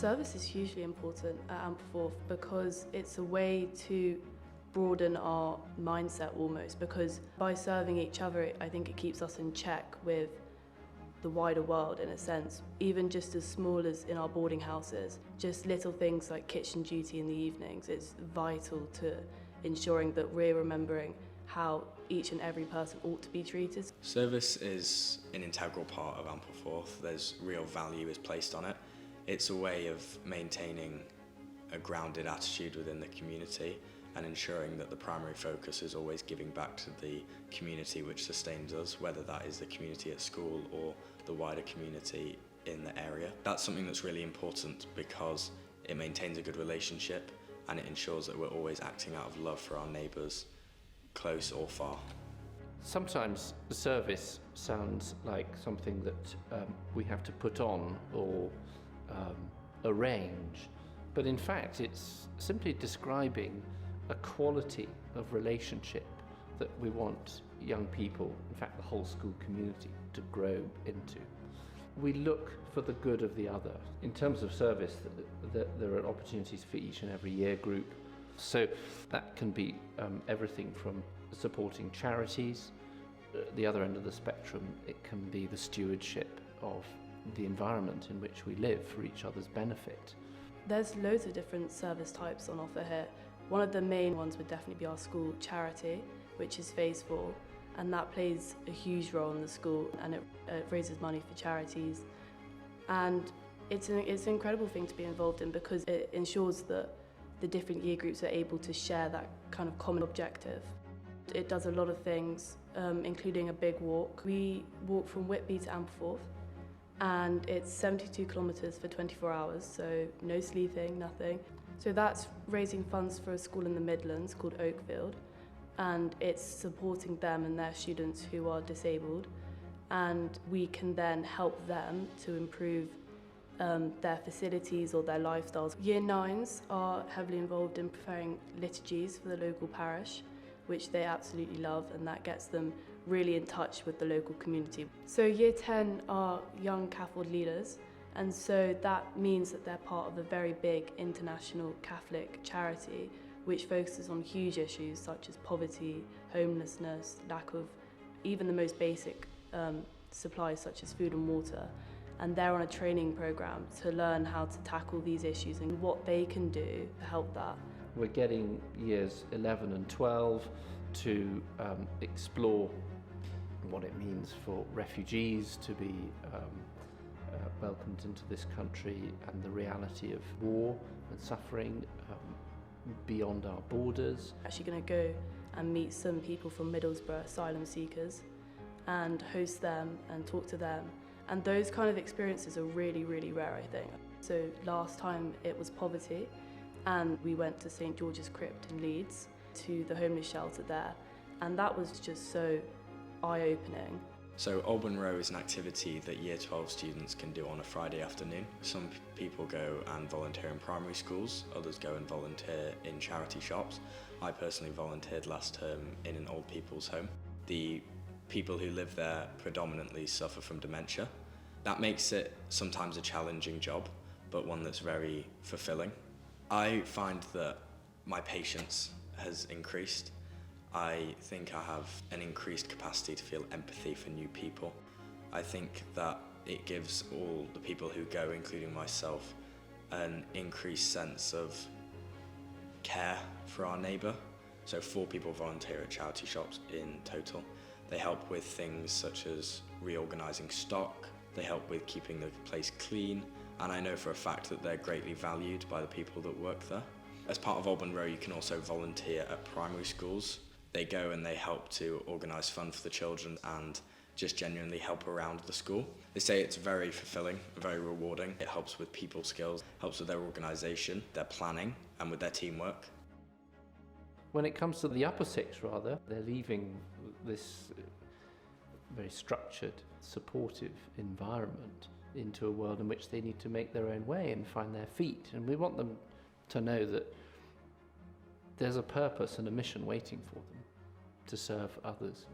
Service is hugely important at Ampleforth because it's a way to broaden our mindset almost, because by serving each other I think it keeps us in check with the wider world in a sense, even just as small as in our boarding houses. Just little things like kitchen duty in the evenings, it's vital to ensuring that we're remembering how each and every person ought to be treated. Service is an integral part of Ampleforth. There's real value is placed on it. It's a way of maintaining a grounded attitude within the community and ensuring that the primary focus is always giving back to the community which sustains us, whether that is the community at school or the wider community in the area. That's something that's really important because it maintains a good relationship and it ensures that we're always acting out of love for our neighbours, close or far. Sometimes service sounds like something that we have to put on or arrange, but in fact it's simply describing a quality of relationship that we want young people, in fact the whole school community, to grow into. We look for the good of the other. In terms of service, there are opportunities for each and every year group. So that can be everything from supporting charities. At the other end of the spectrum, it can be the stewardship of the environment in which we live for each other's benefit. There's loads of different service types on offer here. One of the main ones would definitely be our school charity, which is Phase 4, and that plays a huge role in the school, and it raises money for charities. And it's an incredible thing to be involved in because it ensures that the different year groups are able to share that kind of common objective. It does a lot of things, including a big walk. We walk from Whitby to Ampleforth, and it's 72 kilometres for 24 hours, so no sleeping, nothing. So that's raising funds for a school in the Midlands called Oakfield, and it's supporting them and their students who are disabled, and we can then help them to improve their facilities or their lifestyles. Year 9s are heavily involved in preparing liturgies for the local parish, which they absolutely love, and that gets them really in touch with the local community. So Year 10 are young CAFOD leaders, and so that means that they're part of a very big international Catholic charity which focuses on huge issues such as poverty, homelessness, lack of even the most basic supplies such as food and water. And they're on a training program to learn how to tackle these issues and what they can do to help that. We're getting years 11 and 12 to explore what it means for refugees to be welcomed into this country and the reality of war and suffering beyond our borders. Actually going to go and meet some people from Middlesbrough, asylum seekers, and host them and talk to them. And those kind of experiences are really, really rare, I think. So last time it was poverty, and we went to St George's Crypt in Leeds, to the homeless shelter there, and that was just so eye-opening. So Alban Row is an activity that Year 12 students can do on a Friday afternoon. Some people go and volunteer in primary schools, others go and volunteer in charity shops. I personally volunteered last term in an old people's home. The people who live there predominantly suffer from dementia. That makes it sometimes a challenging job, but one that's very fulfilling. I find that my patience has increased. I think I have an increased capacity to feel empathy for new people. I think that it gives all the people who go, including myself, an increased sense of care for our neighbour. So 4 people volunteer at charity shops in total. They help with things such as reorganising stock, they help with keeping the place clean, and I know for a fact that they're greatly valued by the people that work there. As part of Alban Row, you can also volunteer at primary schools. They go and they help to organise fun for the children and just genuinely help around the school. They say it's very fulfilling, very rewarding. It helps with people skills, helps with their organisation, their planning, and with their teamwork. When it comes to the upper 6 rather, they're leaving this very structured, supportive environment into a world in which they need to make their own way and find their feet. And we want them to know that there's a purpose and a mission waiting for them to serve others.